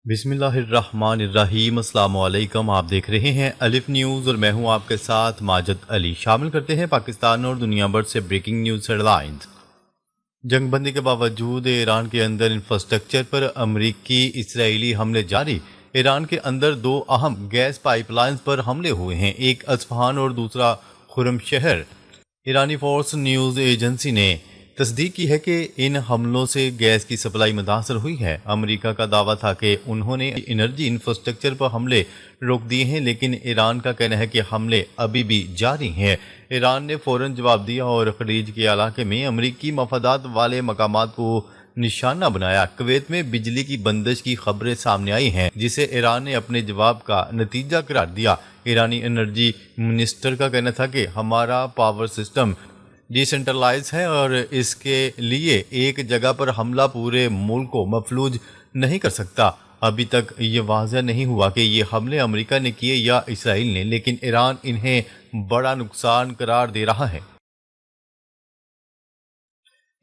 बिस्मिल्लाहिर्रहमानिर्रहीम। अस्सलाम वालेकुम। आप देख रहे हैं अलिफ न्यूज़ और मैं हूं आपके साथ माजिद अली। शामिल करते हैं पाकिस्तान और दुनिया भर से ब्रेकिंग न्यूज़ हेडलाइंस। जंगबंदी के बावजूद ईरान के अंदर इंफ्रास्ट्रक्चर पर अमरीकी इसराइली हमले जारी। ईरान के अंदर दो अहम गैस पाइपलाइंस पर हमले हुए हैं, एक अस्फहान और दूसरा खुरमशहर। ईरानी फोर्स न्यूज़ एजेंसी ने तस्दीक की है कि इन हमलों से गैस की सप्लाई मुतासर हुई है। अमेरिका का दावा था कि उन्होंने एनर्जी इंफ्रास्ट्रक्चर पर हमले रोक दिए हैं, लेकिन ईरान का कहना है कि हमले अभी भी जारी हैं। ईरान ने फौरन जवाब दिया और खलीज के इलाके में अमेरिकी मफादात वाले मकामात को निशाना बनाया। कुवैत में बिजली की बंदिश की खबरें सामने आई हैं, जिसे ईरान ने अपने जवाब का नतीजा करार दिया। ईरानी एनर्जी मिनिस्टर का कहना था कि हमारा पावर सिस्टम डिसेंट्रलाइज है और इसके लिए एक जगह पर हमला पूरे मुल्क को मफलूज नहीं कर सकता। अभी तक ये वाज़ह नहीं हुआ कि ये हमले अमेरिका ने किए या इसराइल ने, लेकिन ईरान इन्हें बड़ा नुकसान करार दे रहा है।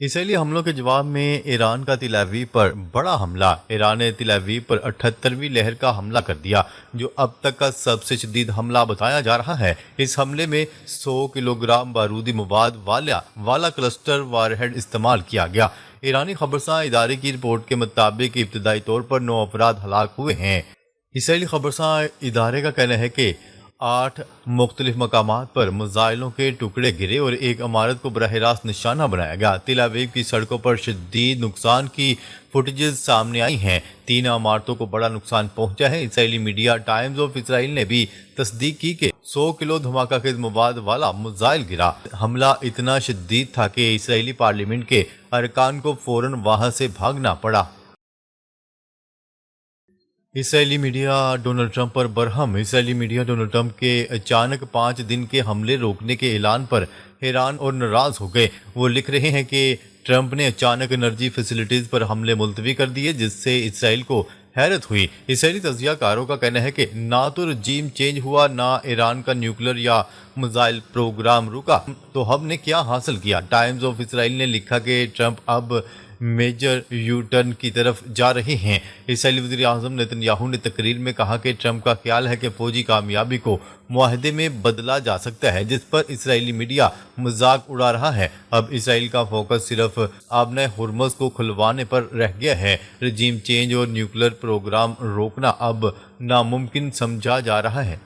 इसराइली हमलों के जवाब में ईरान का तेल अवीव पर बड़ा हमला। ईरान ने तेल अवीव पर 78वीं लहर का हमला कर दिया, जो अब तक का सबसे शदीद हमला बताया जा रहा है। इस हमले में 100 किलोग्राम बारूदी मवाद वाला क्लस्टर वारहेड इस्तेमाल किया गया। ईरानी खबरसां इदारे की रिपोर्ट के मुताबिक इब्तदाई तौर पर 9 अफराद हलाक हुए हैं। इसराइली खबरसां इदारे का कहना है कि 8 मुख्तलिफ मकामात पर मिसाइलों के टुकड़े गिरे और एक इमारत को बराह रास्त निशाना बनाया गया। तेल अवीव की सड़कों पर शदीद नुकसान की फुटेजेस सामने आई हैं। 3 इमारतों को बड़ा नुकसान पहुंचा है। Israeli media times of Israel ने भी तस्दीक की कि 100 किलो धमाकाखेज मवाद वाला मिसाइल गिरा। हमला इतना शदीद था कि इसराइली पार्लियामेंट के अरकान को फौरन वहां से भागना पड़ा। इसराइली मीडिया डोनाल्ड ट्रंप पर Barham. Israeli media Donald Trump के अचानक 5 दिन के हमले रोकने के ऐलान पर हैरान और नाराज हो गए। वो लिख रहे हैं कि ट्रंप ने अचानक एनर्जी फैसिलिटीज पर हमले मुलतवी कर दिए, जिससे इसराइल को हैरत हुई। इसराइली तज्जियाकारों का कहना है कि ना तो रजीम चेंज हुआ, ना ईरान का न्यूक्लियर या मिसाइल प्रोग्राम रुका, तो हमने क्या हासिल किया। टाइम्स ऑफ इसराइल ने लिखा कि ट्रंप अब मेजर यू टर्न की तरफ जा रहे हैं। इसराइली वज़ीर आज़म नेतन्याहू ने तकरीर में कहा कि ट्रंप का ख्याल है कि फौजी कामयाबी को मुआहदे में बदला जा सकता है, जिस पर इसराइली मीडिया मजाक उड़ा रहा है। अब इसराइल का फोकस सिर्फ आबना हुर्मुज़ को खुलवाने पर रह गया है। रजीम चेंज और न्यूक्लियर प्रोग्राम रोकना अब नामुमकिन समझा जा रहा है।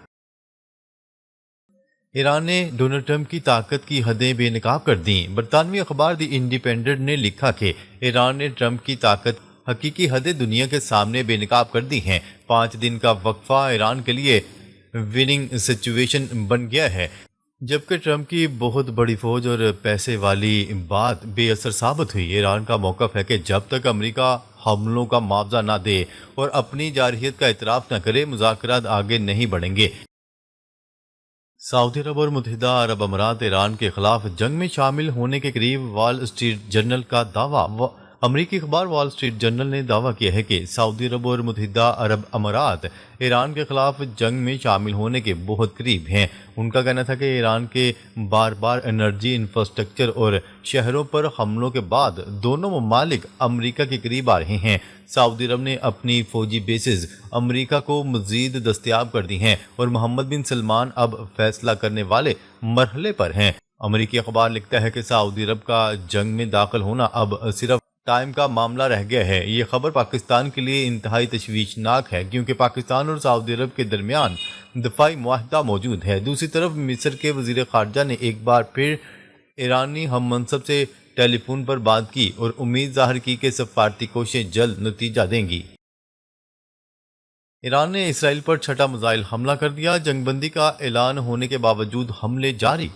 ईरान ने डोनाल्ड ट्रंप की ताकत की हदें बेनकाब कर दी। बरतानवी अखबार द इंडिपेंडेंट ने लिखा कि ईरान ने ट्रंप की ताकत हकीकी हदें दुनिया के सामने बेनकाब कर दी हैं। 5 दिन का वक्फा ईरान के लिए विनिंग सिचुएशन बन गया है, जबकि ट्रंप की बहुत बड़ी फौज और पैसे वाली बात बेअसर साबित हुई। ईरान का मौक़िफ़ है कि जब तक अमेरिका हमलों का मुआवजा ना दे और अपनी जारहियत का इतराफ़ न करे, मुज़ाकरात आगे नहीं बढ़ेंगे। सऊदी अरब और मुत्तहिदा अरब अमारात ईरान के खिलाफ जंग में शामिल होने के करीब। वॉल स्ट्रीट जर्नल का दावा। अमरीकी अखबार वॉल स्ट्रीट जर्नल ने दावा किया है कि सऊदी अरब और मुत्तहिदा अरब अमारात ईरान के खिलाफ जंग में शामिल होने के बहुत करीब हैं। उनका कहना था कि ईरान के बार बार एनर्जी इंफ्रास्ट्रक्चर और शहरों पर हमलों के बाद दोनों ममालिक अमरीका के करीब आ रहे हैं। सऊदी अरब ने अपनी फौजी बेसिस अमरीका को मजीद दस्तयाब कर दी हैं और मोहम्मद बिन सलमान अब फैसला करने वाले मरहले पर हैं। अमरीकी अखबार लिखता है कि सऊदी अरब का जंग में दाखिल होना अब सिर्फ टाइम का मामला रह गया है। ये खबर पाकिस्तान के लिए इंतहाई तशवीशनाक है, क्योंकि पाकिस्तान और सऊदी अरब के दरमियान दफाई मुआहदा मौजूद है। दूसरी तरफ मिस्र के वज़ीर ख़ारजा ने एक बार फिर ईरानी हम मनसब से टेलीफोन पर बात की और उम्मीद जाहिर की कि सफारती कोशिशें जल्द नतीजा देंगी। ईरान ने इसराइल पर 6ठा मिसाइल हमला कर दिया। जंगबंदी का ऐलान होने के बावजूद हमले जारी।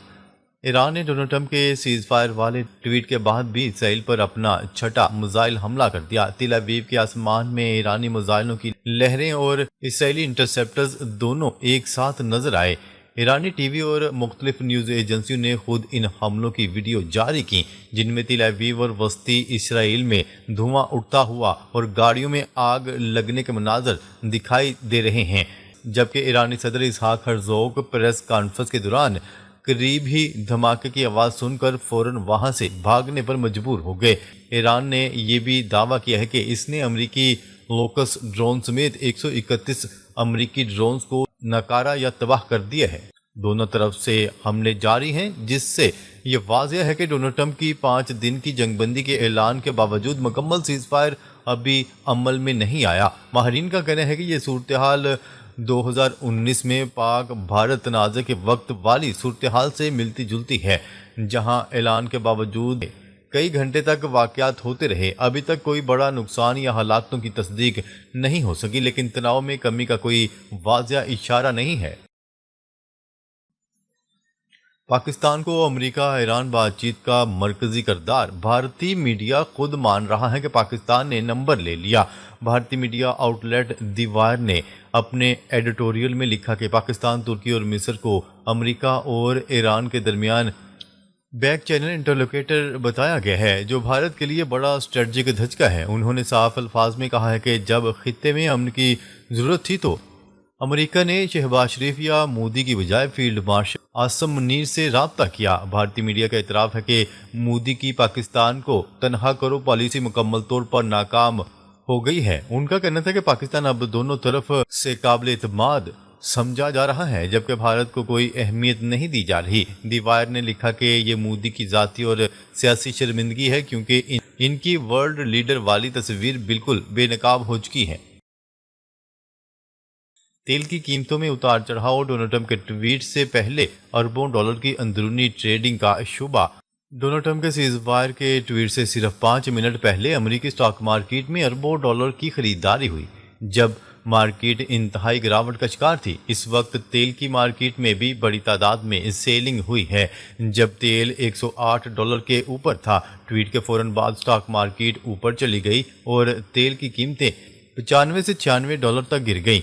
ईरान ने डोनाल्ड ट्रंप के सीज फायर वाले ट्वीट के बाद भी इसराइल पर अपना 6ठा मिसाइल हमला कर दिया। तेल अवीव के आसमान में ईरानी मिसाइलों की लहरें और इसराइली इंटरसेप्टर्स दोनों एक साथ नजर आए। ईरानी टीवी और मुख्तलिफ न्यूज़ एजेंसियों ने खुद इन हमलों की वीडियो जारी की, जिनमें तेल अवीव और वस्ती इसराइल में धुआं उठता हुआ और गाड़ियों में आग लगने के मनाजर दिखाई दे रहे हैं। जबकि ईरानी सदर इसहाक हर्जोग प्रेस कॉन्फ्रेंस के दौरान करीब ही धमाके की आवाज़ सुनकर फौरन वहां से भागने पर मजबूर हो गए। ईरान ने यह भी दावा किया है कि इसने अमरीकी लोकस ड्रोन समेत 131 अमरीकी ड्रोन्स को नकारा या तबाह कर दिया है। दोनों तरफ से हमले जारी हैं, जिससे ये वाज़ेह है कि डोनाल्ड ट्रंप की 5 दिन की जंगबंदी के ऐलान के बावजूद मुकम्मल सीज़ फायर अभी अमल में नहीं आया। माहरीन का कहना है कि ये सूरत हाल 2019 में पाक भारत तनाज़े के वक्त वाली सूरत हाल से मिलती जुलती है, जहां ऐलान के बावजूद कई घंटे तक वाक़यात होते रहे। अभी तक कोई बड़ा नुकसान या हालातों की तस्दीक नहीं हो सकी, लेकिन तनाव में कमी का कोई वाज़ेह इशारा नहीं है। पाकिस्तान को अमेरिका ईरान बातचीत का मरकजी किरदार। भारतीय मीडिया खुद मान रहा है कि पाकिस्तान ने नंबर ले लिया। भारतीय मीडिया आउटलेट दी वायर ने अपने एडिटोरियल में लिखा कि पाकिस्तान, तुर्की और मिस्र को अमेरिका और ईरान के दरमियान बैक चैनल इंटरलोकेटर बताया गया है, जो भारत के लिए बड़ा स्ट्रेटजिक धचका है। उन्होंने साफ अल्फाज में कहा है कि जब खित्ते में अमन की ज़रूरत थी तो अमेरिका ने शहबाज शरीफ या मोदी की बजाय फील्ड मार्शल आसम मुनीर से राब्ता किया। भारतीय मीडिया का इतराफ़ है कि मोदी की पाकिस्तान को तनहा करो पॉलिसी मुकम्मल तौर पर नाकाम हो गई है। उनका कहना था कि पाकिस्तान अब दोनों तरफ से काबिल एतमाद समझा जा रहा है, जबकि भारत को कोई अहमियत नहीं दी जा रही। दी वायर ने लिखा कि ये मोदी की ज़ाती और सियासी शर्मिंदगी है, क्योंकि इनकी वर्ल्ड लीडर वाली तस्वीर बिल्कुल बेनकाब हो चुकी है। तेल की कीमतों में उतार चढ़ाव। डोनाल्ड ट्रंप के ट्वीट से पहले अरबों डॉलर की अंदरूनी ट्रेडिंग का शुबा। डोनाल्ड ट्रंप के सीज़फायर के ट्वीट से सिर्फ 5 मिनट पहले अमेरिकी स्टॉक मार्केट में अरबों डॉलर की खरीदारी हुई, जब मार्केट इंतहाई गिरावट का शिकार थी। इस वक्त तेल की मार्केट में भी बड़ी तादाद में सेलिंग हुई है, जब तेल $108 के ऊपर था। ट्वीट के फौरन बाद स्टॉक मार्केट ऊपर चली गई और तेल की कीमतें 95 से $96 तक गिर गईं।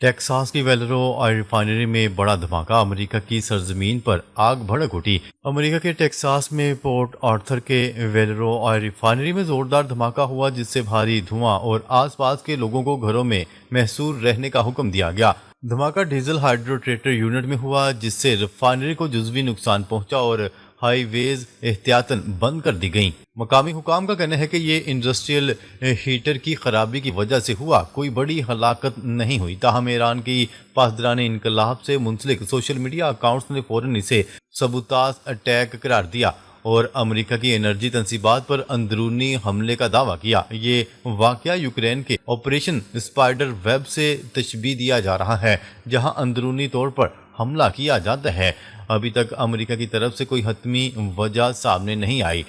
टेक्सास की वेलरो ऑयल रिफाइनरी में बड़ा धमाका। अमेरिका की सरजमीन पर आग भड़क उठी। अमेरिका के टेक्सास में पोर्ट आर्थर के वेलरो ऑयल रिफाइनरी में जोरदार धमाका हुआ, जिससे भारी धुआं और आसपास के लोगों को घरों में महसूर रहने का हुक्म दिया गया। धमाका डीजल हाइड्रोट्रेटर यूनिट में हुआ, जिससे रिफाइनरी को जुज़वी नुकसान पहुंचा और हाईवेज एहतियातन बंद कर दी गईं। मकामी हुकाम का कहना है कि ये इंडस्ट्रियल हीटर की खराबी की वजह से हुआ, कोई बड़ी हलाकत नहीं हुई। ताहम ईरान की पासदारान इनकलाब से मुंसलिक सोशल मीडिया अकाउंट्स ने फौरन इसे सबूताज अटैक करार दिया और अमेरिका की एनर्जी तनसीबात पर अंदरूनी हमले का दावा किया। ये वाकया यूक्रेन के ऑपरेशन स्पाइडर वेब से तशबीह दिया जा रहा है, जहां अंदरूनी तौर पर हमला किया जाता है। अभी तक अमेरिका की तरफ से कोई हतमी वजह सामने नहीं आई,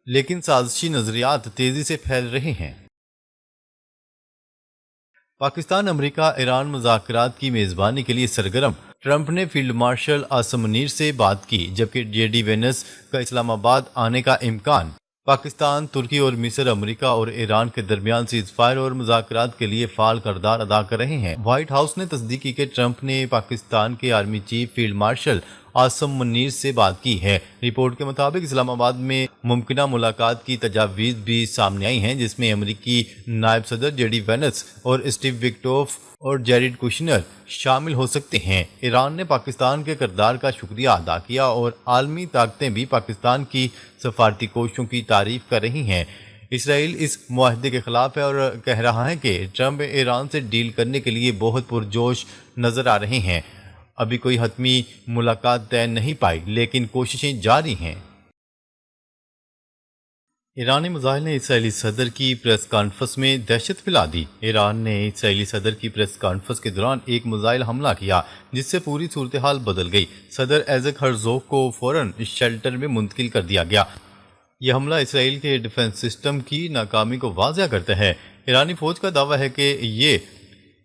लेकिन साजिशी नजरियात तेजी से फैल रहे हैं। पाकिस्तान अमेरिका ईरान मुज़ाकरात की मेज़बानी के लिए सरगर्म। ट्रंप ने फील्ड मार्शल आसम मुनीर से बात की, जबकि जेडी वेंस का इस्लामाबाद आने का इम्कान। पाकिस्तान, तुर्की और मिस्र अमेरिका और ईरान के दरमियान सीज़फायर और मुज़ाकरात के लिए फ़ाल किरदार अदा कर रहे हैं। व्हाइट हाउस ने तस्दीक की कि ट्रंप ने पाकिस्तान के army chief field marshal Asim Munir से बात की है। रिपोर्ट के मुताबिक इस्लामाबाद में मुमकिना मुलाकात की तजावीज़ भी सामने आई हैं, जिसमें अमेरिकी नायब सदर जेडी वेंस और स्टीव विटकोफ और जेरेड कुशनर शामिल हो सकते हैं। ईरान ने पाकिस्तान के किरदार का शुक्रिया अदा किया और आलमी ताकतें भी पाकिस्तान की सफारती कोशिशों की तारीफ कर रही हैं। इसराइल इस मुआहदे के खिलाफ है और कह रहा है कि ट्रंप ईरान से डील करने के लिए बहुत पुरजोश नजर आ रहे हैं। अभी कोई हतमी मुलाकात तय नहीं पाई, लेकिन कोशिशें जारी हैं। ईरानी मिसाइल ने इसराइली सदर की प्रेस कॉन्फ्रेंस में दहशत फैला दी। ईरान ने इसराइली सदर की प्रेस कॉन्फ्रेंस के दौरान एक मिसाइल हमला किया, जिससे पूरी सूरत हाल बदल गई। सदर ऐज़क हर्ज़ोग को फौरन शेल्टर में मुंतकिल कर दिया गया। यह हमला इसराइल के डिफेंस सिस्टम की नाकामी को वाज़ह करता है। ईरानी फौज का दावा है कि ये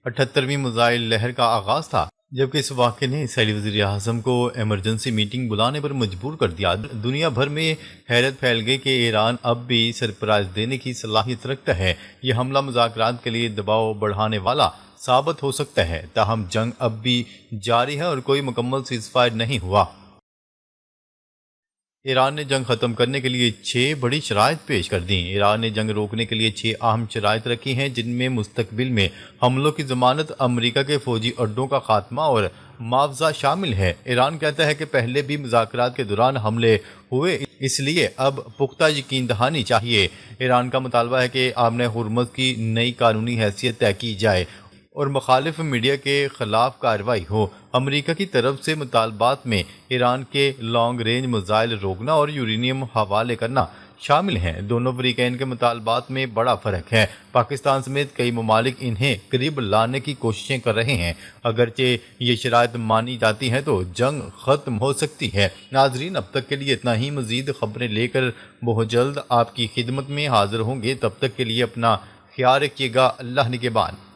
78वीं मिसाइल लहर का आगाज़ था, जबकि इस वाक़े ने इसराइली वज़ीर आज़म को इमरजेंसी मीटिंग बुलाने पर मजबूर कर दिया। दुनिया भर में हैरत फैल गई कि ईरान अब भी सरप्राइज देने की सलाहियत रखता है। यह हमला मुज़ाकरात के लिए दबाव बढ़ाने वाला साबित हो सकता है। ताहम जंग अब भी जारी है और कोई मुकम्मल सीज़फायर नहीं हुआ। ایران نے جنگ ختم کرنے کے لیے 6 بڑی شرائط پیش کر دیں۔ ایران نے جنگ روکنے کے لیے 6 اہم شرائط رکھی ہیں، جن میں مستقبل میں حملوں کی ضمانت، امریکہ کے فوجی اڈوں کا خاتمہ اور معاوضہ شامل ہے۔ ایران کہتا ہے کہ پہلے بھی مذاکرات کے دوران حملے ہوئے، اس لیے اب پختہ یقین دہانی چاہیے۔ ایران کا مطالبہ ہے کہ آبِ ہرمز کی نئی قانونی حیثیت طے کی جائے اور مخالف میڈیا کے خلاف کارروائی ہو۔ امریکہ کی طرف سے مطالبات میں ایران کے لانگ رینج میزائل روکنا اور یورینیم حوالے کرنا شامل ہیں۔ دونوں فریقین کے مطالبات میں بڑا فرق ہے۔ پاکستان سمیت کئی ممالک انہیں قریب لانے کی کوششیں کر رہے ہیں۔ اگرچہ یہ شرائط مانی جاتی ہیں تو جنگ ختم ہو سکتی ہے۔ ناظرین، اب تک کے لیے اتنا ہی۔ مزید خبریں لے کر بہت جلد آپ کی خدمت میں حاضر ہوں گے۔ تب تک کے لیے اپنا خیال رکھیے گا۔ اللہ نگہبان۔